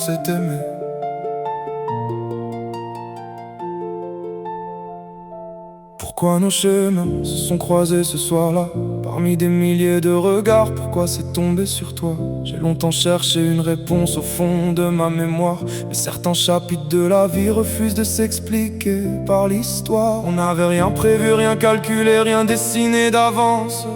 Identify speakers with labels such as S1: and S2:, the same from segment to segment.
S1: s'est aimé. Pourquoi nos chemins se sont croisés ce soir-là? Parmi des milliers de regards, pourquoi c'est tombé sur toi? J'ai longtemps cherché une réponse au fond de ma mémoire, mais certains chapitres de la vie refusent de s'expliquer par l'histoire. On n'avait rien prévu, rien calculé, rien dessiné d'avance.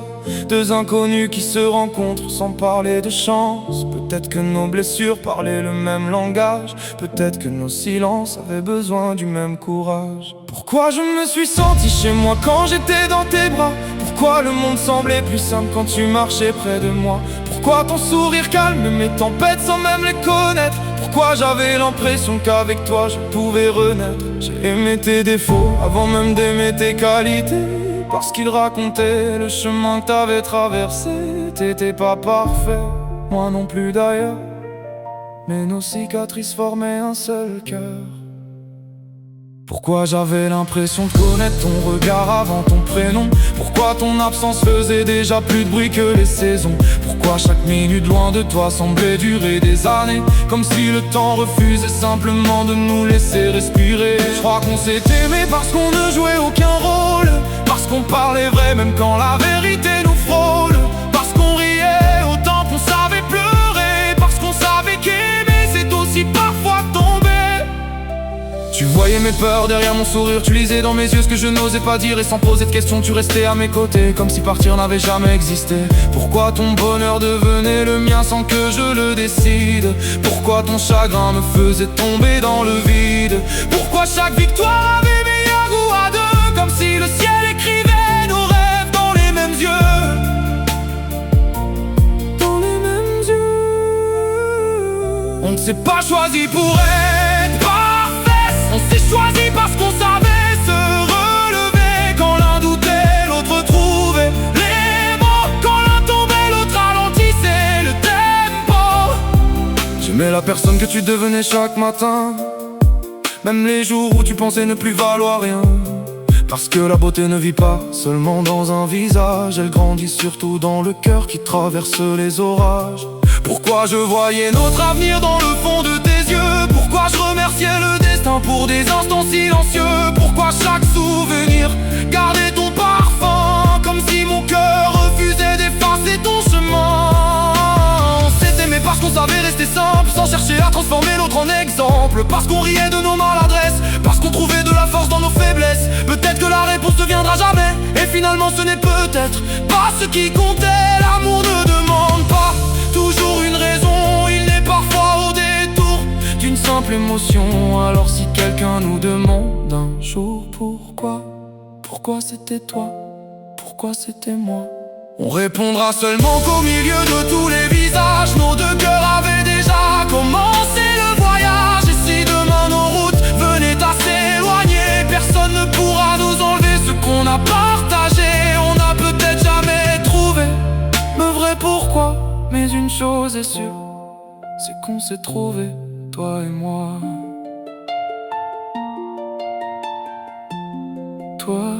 S1: Deux inconnus qui se rencontrent sans parler de chance. Peut-être que nos blessures parlaient le même langage. Peut-être que nos silences avaient besoin du même courage. Pourquoi je me suis senti chez moi quand j'étais dans tes bras? Pourquoi le monde semblait plus simple quand tu marchais près de moi? Pourquoi ton sourire calme mes tempêtes sans même les connaître? Pourquoi j'avais l'impression qu'avec toi je pouvais renaître? J'ai aimé tes défauts avant même d'aimer tes qualités, parce qu'ils racontaient le chemin que t'avais traversé. T'étais pas parfait, moi non plus d'ailleurs, mais nos cicatrices formaient un seul cœur. Pourquoi j'avais l'impression de connaître ton regard avant ton prénom? Pourquoi ton absence faisait déjà plus de bruit que les saisons? Pourquoi chaque minute loin de toi semblait durer des années? Comme si le temps refusait simplement de nous laisser respirer. Je crois qu'on s'est aimé parce qu'on ne jouait aucun rôle, parce qu'on parlait vrai même quand la vérité nous frôle, parce qu'on riait autant qu'on savait pleurer, parce qu'on savait qu'aimer c'est aussi parfois tomber. Tu voyais mes peurs derrière mon sourire, tu lisais dans mes yeux ce que je n'osais pas dire. Et sans poser de questions tu restais à mes côtés, comme si partir n'avait jamais existé. Pourquoi ton bonheur devenait le mien sans que je le décide? Pourquoi ton chagrin me faisait tomber dans le vide? Pourquoi chaque victoire avait meilleur goût à deux, comme si le ciel écrivait nos rêves dans les mêmes yeux? Dans les mêmes yeux. On ne s'est pas choisi pour être parfait, on s'est choisi parce qu'on savait se relever. Quand l'un doutait, l'autre trouvait les mots. Quand l'un tombait, l'autre ralentissait le tempo. J'aimais la personne que tu devenais chaque matin, même les jours où tu pensais ne plus valoir rien. Parce que la beauté ne vit pas seulement dans un visage, elle grandit surtout dans le cœur qui traverse les orages. Pourquoi je voyais notre avenir dans le fond de tes yeux? Pourquoi je remerciais le destin pour des instants silencieux? Pourquoi chaque souvenir gardait ton parfum, comme si mon cœur refusait d'effacer ton chemin? On s'est aimé parce qu'on savait rester simple, sans chercher à transformer l'autre en exemple. Parce qu'on riait de nos maladresses, parce qu'on trouvait de la force dans nos faiblesses. Peut-être que la réponse ne viendra jamais, et finalement ce n'est peut-être pas ce qui comptait. L'amour ne demande pas toujours une raison, il n'est parfois au détour d'une simple émotion. Alors si quelqu'un nous demande un jour pourquoi c'était toi, pourquoi c'était moi, on répondra seulement qu'au milieu de tous les visages, nos deux cœurs avaient déjà commencé le voyage. Et si demain nos routes venaient à s'éloigner, personne ne pourra nous enlever ce qu'on a partagé. On n'a peut-être jamais trouvé le vrai pourquoi, mais une chose est sûre, c'est qu'on s'est trouvé, toi et moi. Toi